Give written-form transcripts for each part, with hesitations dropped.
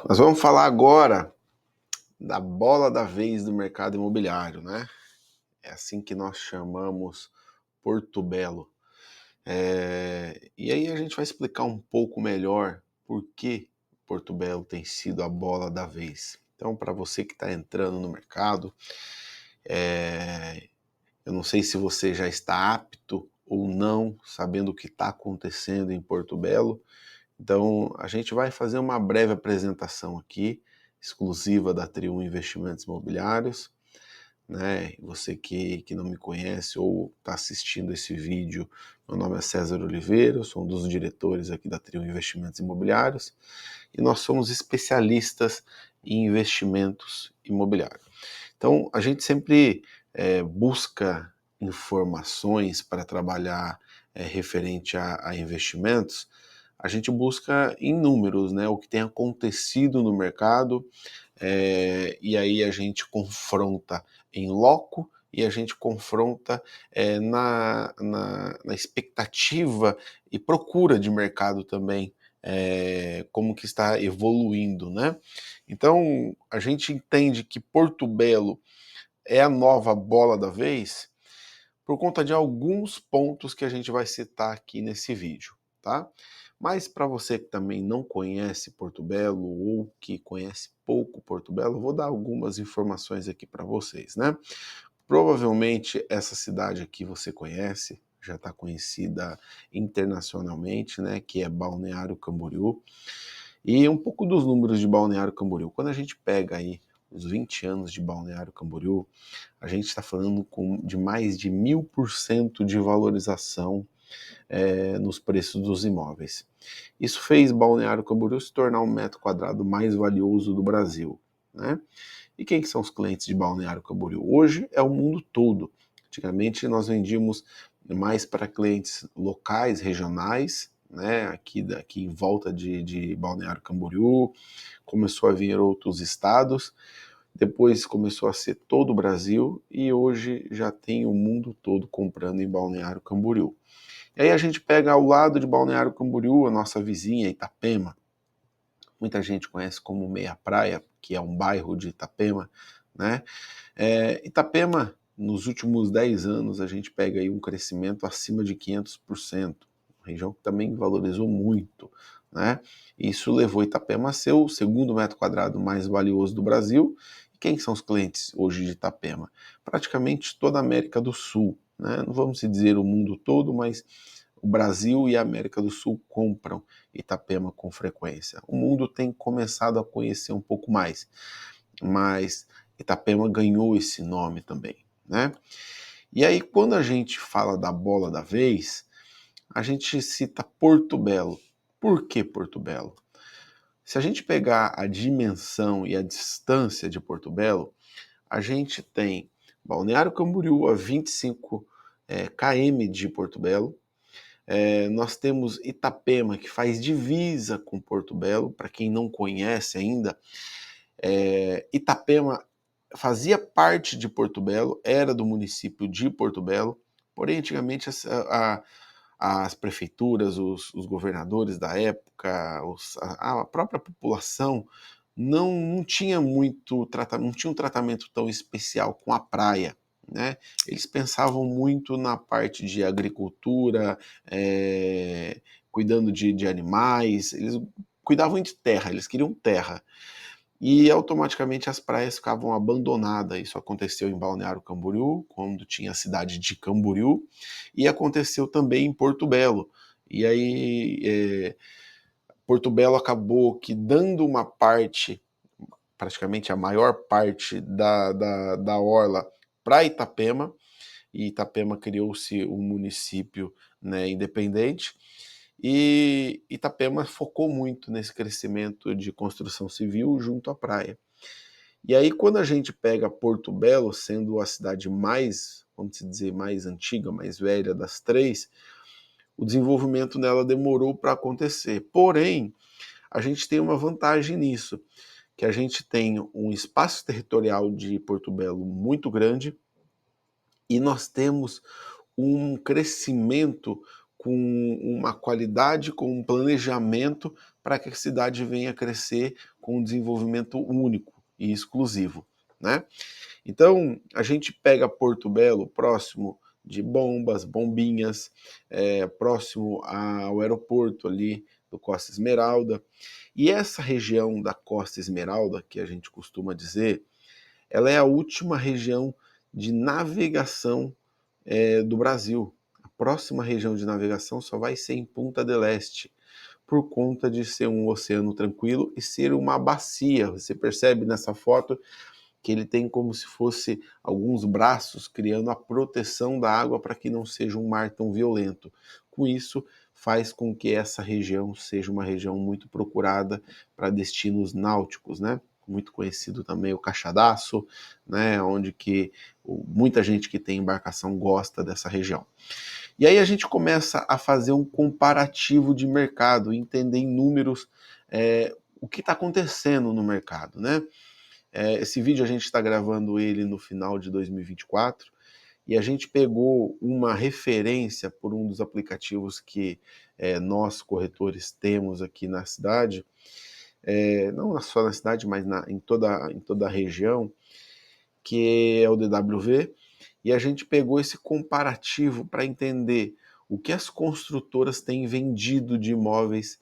Nós vamos falar agora da bola da vez do mercado imobiliário, né? É assim que nós chamamos Porto Belo. E aí a gente vai explicar um pouco melhor por que Porto Belo tem sido a bola da vez. Então, para você que está entrando no mercado, eu não sei se você já está apto ou não, sabendo o que está acontecendo em Porto Belo. Então, a gente vai fazer uma breve apresentação aqui, exclusiva da Trium Investimentos Imobiliários, né? Você que não me conhece ou está assistindo esse vídeo, meu nome é César Oliveira, eu sou um dos diretores aqui da Trium Investimentos Imobiliários e nós somos especialistas em investimentos imobiliários. Então, a gente sempre busca informações para trabalhar referente a investimentos. A gente busca em números, né, o que tem acontecido no mercado, e aí a gente confronta em loco e a gente confronta na expectativa e procura de mercado também, como que está evoluindo, né? Então, a gente entende que Porto Belo é a nova bola da vez por conta de alguns pontos que a gente vai citar aqui nesse vídeo, tá? Mas para você que também não conhece Porto Belo ou que conhece pouco Porto Belo, vou dar algumas informações aqui para vocês, né? Provavelmente essa cidade aqui você conhece, já está conhecida internacionalmente, né? Que é Balneário Camboriú. E um pouco dos números de Balneário Camboriú. Quando a gente pega aí os 20 anos de Balneário Camboriú, a gente está falando de mais de 1000% de valorização nos preços dos imóveis. Isso fez Balneário Camboriú se tornar o metro quadrado mais valioso do Brasil, né? E quem que são os clientes de Balneário Camboriú? Hoje é o mundo todo. Antigamente nós vendíamos mais para clientes locais, regionais, né? Aqui em volta de Balneário Camboriú, começou a vir outros estados, depois começou a ser todo o Brasil e hoje já tem o mundo todo comprando em Balneário Camboriú. E aí a gente pega ao lado de Balneário Camboriú, a nossa vizinha Itapema. Muita gente conhece como Meia Praia, que é um bairro de Itapema, né? Itapema, nos últimos 10 anos, a gente pega aí um crescimento acima de 500%, uma região que também valorizou muito, né? Isso levou Itapema a ser o segundo metro quadrado mais valioso do Brasil. E quem são os clientes hoje de Itapema? Praticamente toda a América do Sul, né? Não vamos dizer o mundo todo, mas o Brasil e a América do Sul compram Itapema com frequência. O mundo tem começado a conhecer um pouco mais, mas Itapema ganhou esse nome também, né? E aí, quando a gente fala da bola da vez, a gente cita Porto Belo. Por que Porto Belo? Se a gente pegar a dimensão e a distância de Porto Belo, a gente tem Balneário Camboriú a 25 km de Porto Belo. Nós temos Itapema, que faz divisa com Porto Belo. Para quem não conhece ainda, Itapema fazia parte de Porto Belo, era do município de Porto Belo, porém antigamente as prefeituras, os governadores da época, a própria população não tinha muito não tinha um tratamento tão especial com a praia, né? Eles pensavam muito na parte de agricultura, cuidando de animais, eles cuidavam de terra, eles queriam terra. E automaticamente as praias ficavam abandonadas. Isso aconteceu em Balneário Camboriú, quando tinha a cidade de Camboriú, e aconteceu também em Porto Belo. E aí Porto Belo acabou que dando uma parte, praticamente a maior parte da orla para Itapema, e Itapema criou-se um município, né, independente, e Itapema focou muito nesse crescimento de construção civil junto à praia. E aí, quando a gente pega Porto Belo, sendo a cidade mais, vamos dizer, mais antiga, mais velha das três, o desenvolvimento nela demorou para acontecer. Porém, a gente tem uma vantagem nisso, que a gente tem um espaço territorial de Porto Belo muito grande e nós temos um crescimento com uma qualidade, com um planejamento para que a cidade venha crescer com um desenvolvimento único e exclusivo, né? Então, a gente pega Porto Belo próximo de Bombas, Bombinhas, próximo ao aeroporto ali do Costa Esmeralda. E essa região da Costa Esmeralda, que a gente costuma dizer, ela é a última região de navegação do Brasil. A próxima região de navegação só vai ser em Punta del Este, por conta de ser um oceano tranquilo e ser uma bacia. Você percebe nessa foto que ele tem como se fosse alguns braços criando a proteção da água para que não seja um mar tão violento. Com isso, faz com que essa região seja uma região muito procurada para destinos náuticos, né? Muito conhecido também o Caixadaço, né? Onde que muita gente que tem embarcação gosta dessa região. E aí a gente começa a fazer um comparativo de mercado, entender em números o que está acontecendo no mercado, né? Esse vídeo a gente está gravando ele no final de 2024 e a gente pegou uma referência por um dos aplicativos que nós, corretores, temos aqui na cidade, não só na cidade, mas em toda a região, que é o DWV, e a gente pegou esse comparativo para entender o que as construtoras têm vendido de imóveis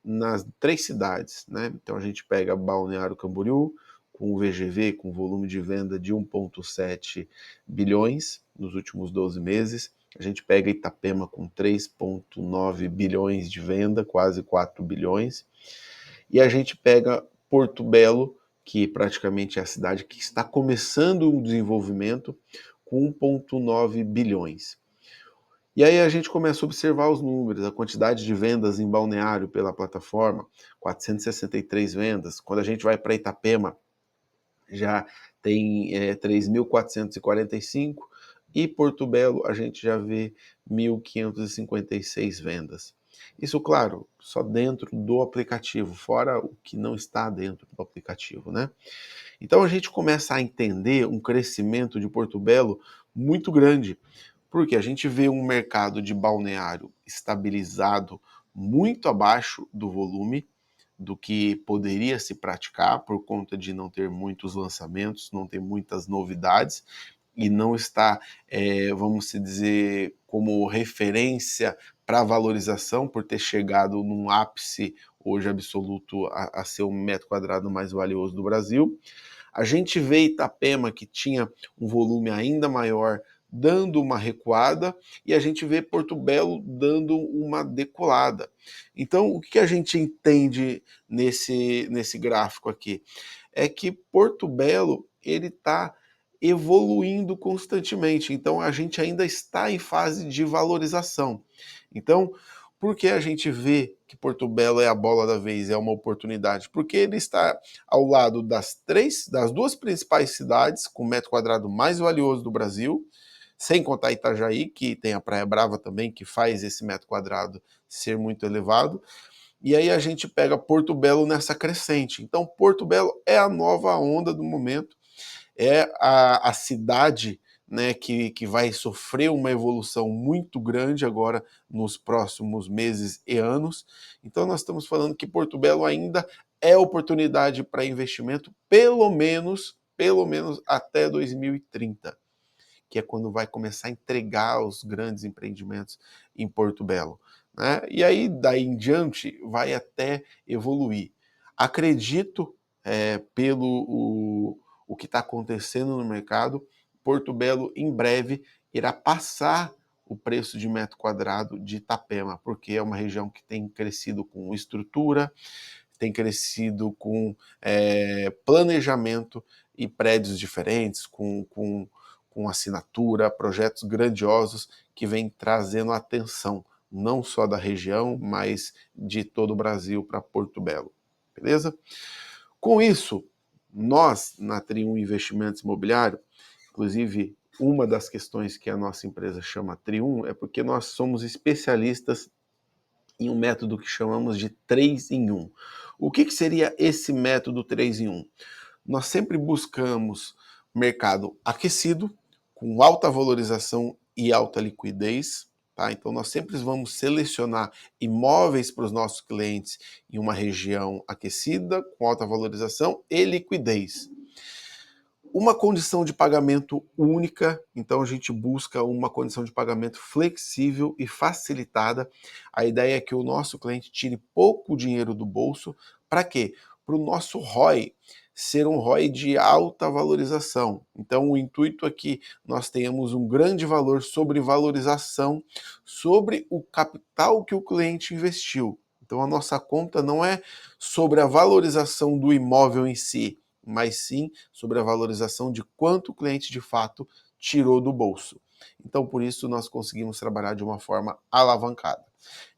nas 3 cidades, né? Então a gente pega Balneário Camboriú, com o VGV, com volume de venda de 1,7 bilhões nos últimos 12 meses. A gente pega Itapema com 3,9 bilhões de venda, quase 4 bilhões. E a gente pega Porto Belo, que praticamente é a cidade que está começando o desenvolvimento, com 1,9 bilhões. E aí a gente começa a observar os números, a quantidade de vendas em Balneário pela plataforma, 463 vendas. Quando a gente vai para Itapema, já tem 3.445, e Porto Belo a gente já vê 1.556 vendas. Isso, claro, só dentro do aplicativo, fora o que não está dentro do aplicativo, né? Então a gente começa a entender um crescimento de Porto Belo muito grande, porque a gente vê um mercado de balneário estabilizado muito abaixo do volume do que poderia se praticar por conta de não ter muitos lançamentos, não ter muitas novidades e não está, vamos dizer, como referência para valorização por ter chegado num ápice hoje absoluto a ser o metro quadrado mais valioso do Brasil. A gente vê Itapema, que tinha um volume ainda maior, dando uma recuada, e a gente vê Porto Belo dando uma decolada. Então, o que a gente entende nesse gráfico aqui? É que Porto Belo ele está evoluindo constantemente, então a gente ainda está em fase de valorização. Então, por que a gente vê que Porto Belo é a bola da vez, é uma oportunidade? Porque ele está ao lado das 2 principais cidades com o metro quadrado mais valioso do Brasil, sem contar Itajaí, que tem a Praia Brava também, que faz esse metro quadrado ser muito elevado. E aí a gente pega Porto Belo nessa crescente. Então, Porto Belo é a nova onda do momento, é a cidade, né, que vai sofrer uma evolução muito grande agora nos próximos meses e anos. Então nós estamos falando que Porto Belo ainda é oportunidade para investimento, pelo menos até 2030, que é quando vai começar a entregar os grandes empreendimentos em Porto Belo, né? E aí, daí em diante, vai até evoluir. Acredito, pelo o que está acontecendo no mercado, Porto Belo em breve irá passar o preço de metro quadrado de Itapema, porque é uma região que tem crescido com estrutura, tem crescido com planejamento e prédios diferentes, com assinatura, projetos grandiosos que vêm trazendo atenção, não só da região, mas de todo o Brasil para Porto Belo. Beleza? Com isso, nós, na Trium Investimentos Imobiliário, inclusive uma das questões que a nossa empresa chama Trium é porque nós somos especialistas em um método que chamamos de 3 em 1. O que seria esse método 3 em 1? Nós sempre buscamos mercado aquecido, com alta valorização e alta liquidez, tá? Então nós sempre vamos selecionar imóveis para os nossos clientes em uma região aquecida, com alta valorização e liquidez. Uma condição de pagamento única, então a gente busca uma condição de pagamento flexível e facilitada. A ideia é que o nosso cliente tire pouco dinheiro do bolso. Para quê? Para o nosso ROI ser um ROI de alta valorização. Então o intuito é que nós tenhamos um grande valor sobre valorização, sobre o capital que o cliente investiu. Então a nossa conta não é sobre a valorização do imóvel em si, mas sim sobre a valorização de quanto o cliente de fato tirou do bolso. Então, por isso, nós conseguimos trabalhar de uma forma alavancada.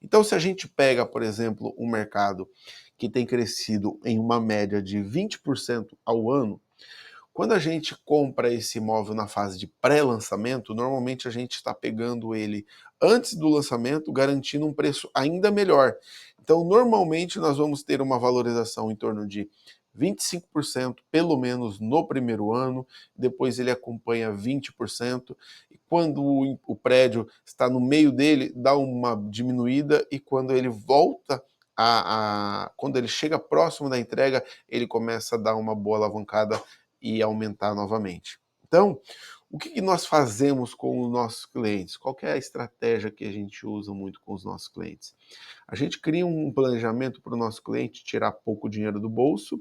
Então, se a gente pega, por exemplo, um mercado que tem crescido em uma média de 20% ao ano, quando a gente compra esse imóvel na fase de pré-lançamento, normalmente a gente está pegando ele antes do lançamento, garantindo um preço ainda melhor. Então, normalmente, nós vamos ter uma valorização em torno de 25%, pelo menos no primeiro ano, depois ele acompanha 20%, e quando o prédio está no meio dele, dá uma diminuída, e quando ele volta quando ele chega próximo da entrega, ele começa a dar uma boa alavancada e aumentar novamente. Então, o que nós fazemos com os nossos clientes? Qual é a estratégia que a gente usa muito com os nossos clientes? A gente cria um planejamento para o nosso cliente tirar pouco dinheiro do bolso,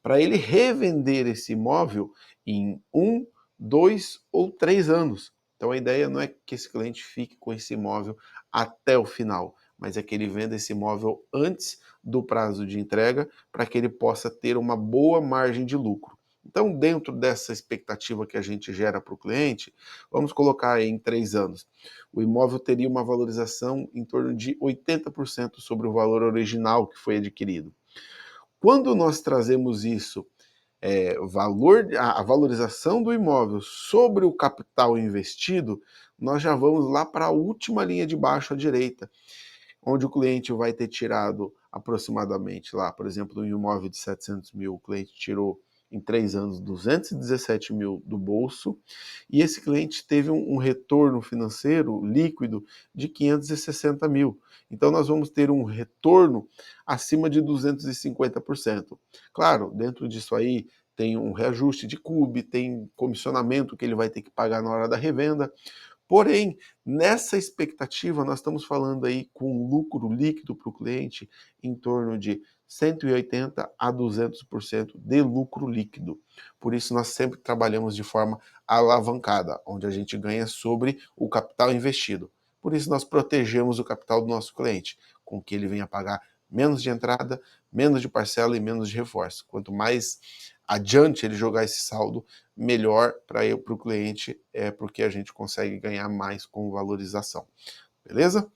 para ele revender esse imóvel em 1, 2 ou 3 anos. Então a ideia não é que esse cliente fique com esse imóvel até o final, mas é que ele venda esse imóvel antes do prazo de entrega, para que ele possa ter uma boa margem de lucro. Então, dentro dessa expectativa que a gente gera para o cliente, vamos colocar aí em 3 anos. O imóvel teria uma valorização em torno de 80% sobre o valor original que foi adquirido. Quando nós trazemos isso, a valorização do imóvel sobre o capital investido, nós já vamos lá para a última linha de baixo à direita, onde o cliente vai ter tirado aproximadamente lá, por exemplo, um imóvel de 700 mil, o cliente tirou em 3 anos 217 mil do bolso, e esse cliente teve um retorno financeiro líquido de 560 mil. Então nós vamos ter um retorno acima de 250%. Claro, dentro disso aí tem um reajuste de CUB, tem comissionamento que ele vai ter que pagar na hora da revenda. Porém, nessa expectativa, nós estamos falando aí com lucro líquido para o cliente em torno de 180 a 200% de lucro líquido. Por isso, nós sempre trabalhamos de forma alavancada, onde a gente ganha sobre o capital investido. Por isso, nós protegemos o capital do nosso cliente, com que ele venha pagar menos de entrada, menos de parcela e menos de reforço. Quanto mais adiante ele jogar esse saldo, melhor para o cliente, porque a gente consegue ganhar mais com valorização. Beleza?